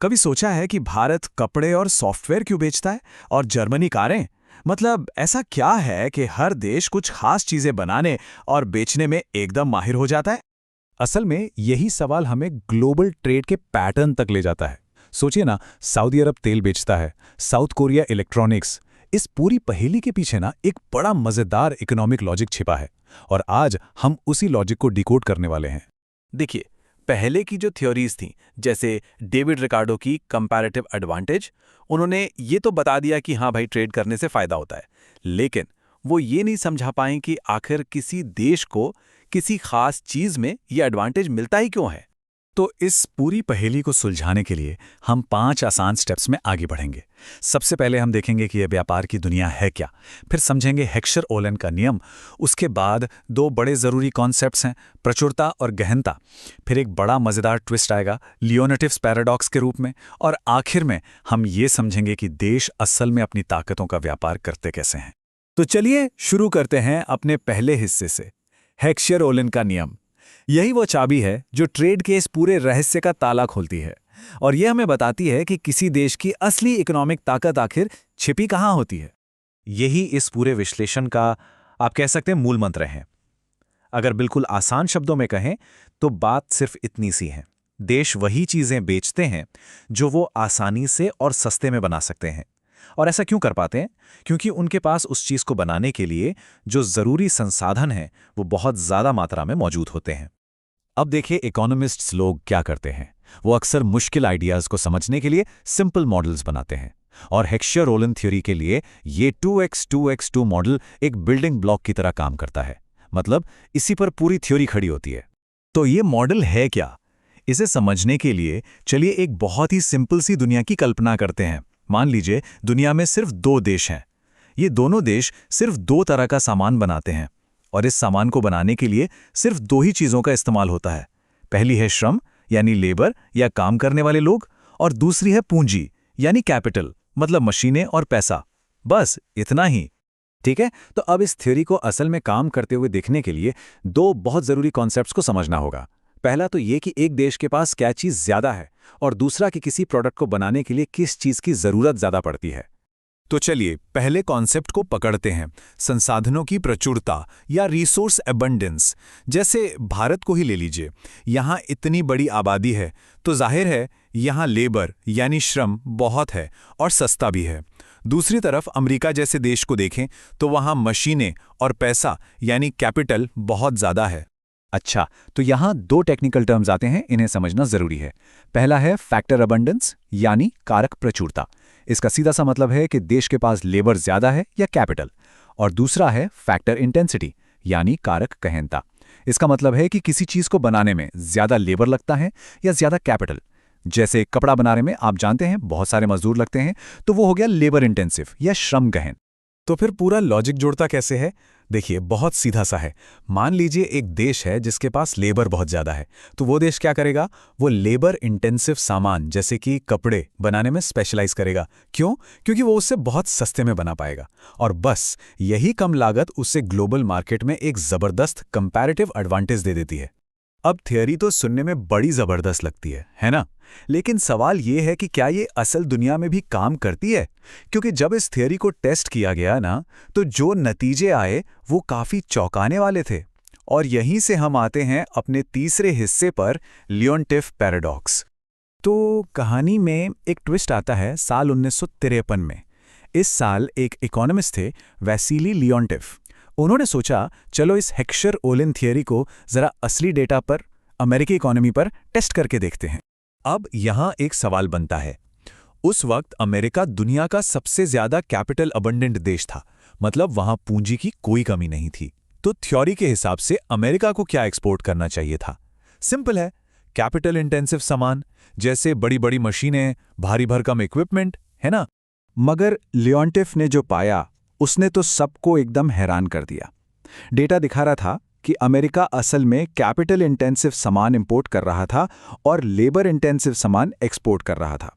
कभी सोचा है कि भारत कपड़े और सॉफ्टवेयर क्यों बेचता है और जर्मनी कारें? मतलब ऐसा क्या है कि हर देश कुछ खास चीजें बनाने और बेचने में एकदम माहिर हो जाता है? असल में यही सवाल हमें ग्लोबल ट्रेड के पैटर्न तक ले जाता है। सोचिए ना, सऊदी अरब तेल बेचता है, साउथ कोरिया इलेक्ट्रॉनिक्स। इस पूरी पहेली के पीछे ना एक बड़ा मजेदार इकोनॉमिक लॉजिक छिपा है, और आज हम उसी लॉजिक को डिकोड करने वाले हैं। देखिए, पहले की जो थ्योरीज थीं, जैसे डेविड रिकार्डो की कंपैरेटिव एडवांटेज, उन्होंने ये तो बता दिया कि हाँ भाई, ट्रेड करने से फायदा होता है। लेकिन वो ये नहीं समझा पाए कि आखिर किसी देश को किसी खास चीज में ये एडवांटेज मिलता ही क्यों है। तो इस पूरी पहेली को सुलझाने के लिए हम 5 आसान स्टेप्स में आगे बढ़ेंगे। सबसे पहले हम देखेंगे कि यह व्यापार की दुनिया है क्या, फिर समझेंगे हेक्सचर ओलन का नियम, उसके बाद 2 बड़े ज़रूरी कॉन्सेप्ट्स हैं, प्रचुरता और गहनता, फिर एक बड़ा मज़ेदार ट्विस्ट आएगा लियोनेटिव्स पैराडॉक्स के रूप में, और आखिर में हम ये समझेंगे कि देश असल में अपनी ताकतों का व्यापार करते कैसे हैं। तो चलिए शुरू करते हैं अपने पहले हिस्से से, हेक्सचर ओलन का नियम। यही वो चाबी है जो ट्रेड के इस पूरे रहस्य का ताला खोलती है, और यह हमें बताती है कि किसी देश की असली इकोनॉमिक ताकत आखिर छिपी कहाँ होती है। यही इस पूरे विश्लेषण का, आप कह सकते हैं, मूल मंत्र है। अगर बिल्कुल आसान शब्दों में कहें तो बात सिर्फ इतनी सी है, देश वही चीजें बेचते हैं जो वो आसानी से और सस्ते में बना सकते हैं। और ऐसा क्यों कर पाते हैं? क्योंकि उनके पास उस चीज को बनाने के लिए जो जरूरी संसाधन हैं वो बहुत ज्यादा मात्रा में मौजूद होते हैं। अब देखिए, इकोनॉमिस्ट्स लोग क्या करते हैं। वो अक्सर मुश्किल आइडियाज को समझने के लिए सिंपल मॉडल्स बनाते हैं, और हेक्सचर ओलन थ्योरी के लिए ये 2x2x2 मॉडल एक बिल्डिंग ब्लॉक की तरह काम करता है। मतलब इसी पर पूरी थ्योरी खड़ी होती है। तो ये मॉडल है क्या? इसे समझने के लिए चलिए एक बहुत ही सिंपल सी दुनिया की कल्पना करते हैं। मान लीजिए दुनिया में सिर्फ 2 देश हैं। ये दोनों देश सिर्फ 2 तरह का सामान बनाते हैं, और इस सामान को बनाने के लिए सिर्फ 2 ही चीजों का इस्तेमाल होता है। पहली है श्रम, यानी लेबर या काम करने वाले लोग, और दूसरी है पूंजी, यानी कैपिटल, मतलब मशीनें और पैसा। बस इतना ही। ठीक है, तो अब इस थ्योरी को असल में काम करते हुए देखने के लिए 2 बहुत जरूरी कॉन्सेप्ट्स को समझना होगा। पहला तो ये कि एक देश के पास क्या चीज ज्यादा है, और दूसरा कि किसी प्रोडक्ट को बनाने के लिए किस चीज की जरूरत ज्यादा पड़ती है। तो चलिए पहले कॉन्सेप्ट को पकड़ते हैं, संसाधनों की प्रचुरता या रिसोर्स एबंडेंस। जैसे भारत को ही ले लीजिए, यहाँ इतनी बड़ी आबादी है, तो जाहिर है यहाँ लेबर यानी श्रम बहुत है और सस्ता भी है। दूसरी तरफ अमेरिका जैसे देश को देखें तो वहाँ मशीनें और पैसा यानी कैपिटल बहुत ज़्यादा है। अच्छा, तो यहाँ 2 टेक्निकल टर्म्स आते हैं, इन्हें समझना जरूरी है। पहला है फैक्टर अबंडेंस, यानी कारक प्रचुरता। इसका सीधा सा मतलब है कि देश के पास लेबर ज्यादा है या कैपिटल। और दूसरा है फैक्टर इंटेंसिटी, यानी कारक गहनता। इसका मतलब है कि किसी चीज को बनाने में ज्यादा लेबर लगता है या ज्यादा कैपिटल। जैसे कपड़ा बनाने में आप जानते हैं बहुत सारे मजदूर लगते हैं, तो वो हो गया लेबर इंटेंसिव या श्रम गहन। तो फिर पूरा लॉजिक जुड़ता कैसे है? देखिए, बहुत सीधा सा है। मान लीजिए एक देश है जिसके पास लेबर बहुत ज़्यादा है, तो वो देश क्या करेगा? वो लेबर इंटेंसिव सामान जैसे कि कपड़े बनाने में स्पेशलाइज करेगा। क्यों? क्योंकि वो उससे बहुत सस्ते में बना पाएगा, और बस यही कम लागत उससे ग्लोबल मार्केट में एक ज़बरदस्त कंपैरेटिव एडवांटेज दे देती है। अब थियरी तो सुनने में बड़ी ज़बरदस्त लगती है ना? लेकिन सवाल ये है कि क्या ये असल दुनिया में भी काम करती है? क्योंकि जब इस थियरी को टेस्ट किया गया ना, तो जो नतीजे आए वो काफ़ी चौंकाने वाले थे। और यहीं से हम आते हैं अपने तीसरे हिस्से पर, लियोनेटिव पैराडॉक्स। तो कहानी में एक ट्विस्ट आता है साल 1953 में। इस साल एक इकोनॉमिस्ट थे, वैसिली लियोनेटिव। उन्होंने सोचा चलो इस हेक्सचर ओलन थियरी को जरा असली डेटा पर, अमेरिकी इकोनॉमी पर टेस्ट करके देखते हैं। अब यहाँ एक सवाल बनता है। उस वक्त अमेरिका दुनिया का सबसे ज्यादा कैपिटल अबंडेंट देश था, मतलब वहां पूंजी की कोई कमी नहीं थी। तो थ्योरी के हिसाब से अमेरिका को क्या एक्सपोर्ट करना चाहिए था? सिंपल है, कैपिटल इंटेंसिव सामान, जैसे बड़ी बड़ी मशीनें, भारी भरकम इक्विपमेंट, है ना? मगर लियोनेटिव ने जो पाया उसने तो सबको एकदम हैरान कर दिया। डेटा दिखा रहा था कि अमेरिका असल में कैपिटल इंटेंसिव सामान इंपोर्ट कर रहा था और लेबर इंटेंसिव सामान एक्सपोर्ट कर रहा था।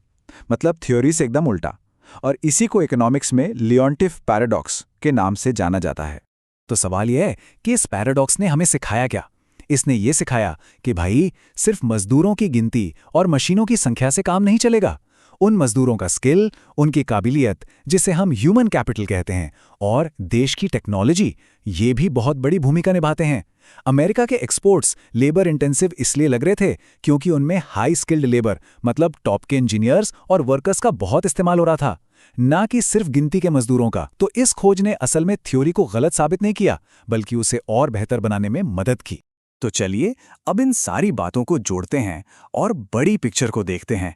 मतलब थ्योरी से एकदम उल्टा। और इसी को इकोनॉमिक्स में लियोनेटिव पैराडॉक्स के नाम से जाना जाता है। तो सवाल यह है कि इस पैराडॉक्स ने हमें सिखाया क्या? इसने ये सिखाया कि भाई सिर्फ मजदूरों की गिनती और मशीनों की संख्या से काम नहीं चलेगा। उन मजदूरों का स्किल, उनकी काबिलियत, जिसे हम ह्यूमन कैपिटल कहते हैं, और देश की टेक्नोलॉजी, ये भी बहुत बड़ी भूमिका निभाते हैं। अमेरिका के एक्सपोर्ट्स लेबर इंटेंसिव इसलिए लग रहे थे क्योंकि उनमें हाई स्किल्ड लेबर, मतलब टॉप के इंजीनियर्स और वर्कर्स का बहुत इस्तेमाल हो रहा था, ना कि सिर्फ गिनती के मजदूरों का। तो इस खोज ने असल में थ्योरी को गलत साबित नहीं किया, बल्कि उसे और बेहतर बनाने में मदद की। तो चलिए अब इन सारी बातों को जोड़ते हैं और बड़ी पिक्चर को देखते हैं।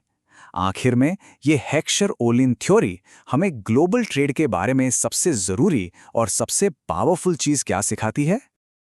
आखिर में ये हेक्सचर-ओलिन थ्योरी हमें ग्लोबल ट्रेड के बारे में सबसे ज़रूरी और सबसे पावरफुल चीज़ क्या सिखाती है?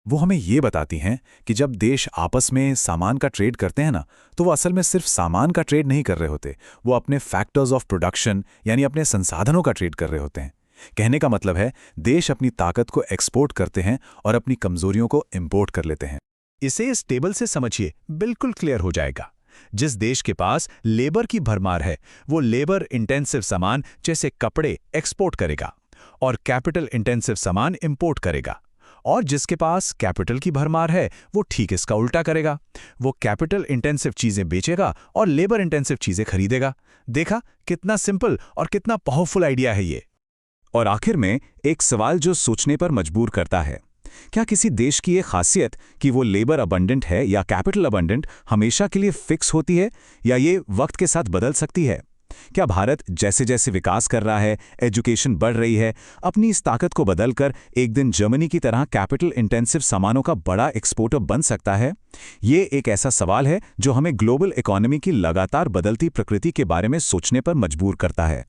वो हमें ये बताती हैं कि जब देश आपस में सामान का ट्रेड करते हैं ना, तो वो असल में सिर्फ सामान का ट्रेड नहीं कर रहे होते, वो अपने फैक्टर्स ऑफ प्रोडक्शन यानी अपने संसाधनों का ट्रेड कर रहे होते हैं। कहने का मतलब है, देश अपनी ताकत को एक्सपोर्ट करते हैं और अपनी कमजोरियों को इंपोर्ट कर लेते हैं। इसे इस टेबल से समझिए, बिल्कुल क्लियर हो जाएगा। जिस देश के पास लेबर की भरमार है, वो लेबर इंटेंसिव सामान जैसे कपड़े एक्सपोर्ट करेगा और कैपिटल इंटेंसिव सामान इंपोर्ट करेगा। और जिसके पास कैपिटल की भरमार है, वो ठीक इसका उल्टा करेगा। वो कैपिटल इंटेंसिव चीजें बेचेगा और लेबर इंटेंसिव चीजें खरीदेगा। देखा कितना सिंपल और कितना पावरफुल आइडिया है ये। और आखिर में एक सवाल जो सोचने पर मजबूर करता है, क्या किसी देश की ये खासियत कि वो लेबर अबंडेंट है या कैपिटल अबंडेंट हमेशा के लिए फिक्स होती है, या ये वक्त के साथ बदल सकती है? क्या भारत जैसे जैसे विकास कर रहा है, एजुकेशन बढ़ रही है, अपनी इस ताकत को बदलकर एक दिन जर्मनी की तरह कैपिटल इंटेंसिव सामानों का बड़ा एक्सपोर्टर बन सकता है? ये एक ऐसा सवाल है जो हमें ग्लोबल इकोनॉमी की लगातार बदलती प्रकृति के बारे में सोचने पर मजबूर करता है।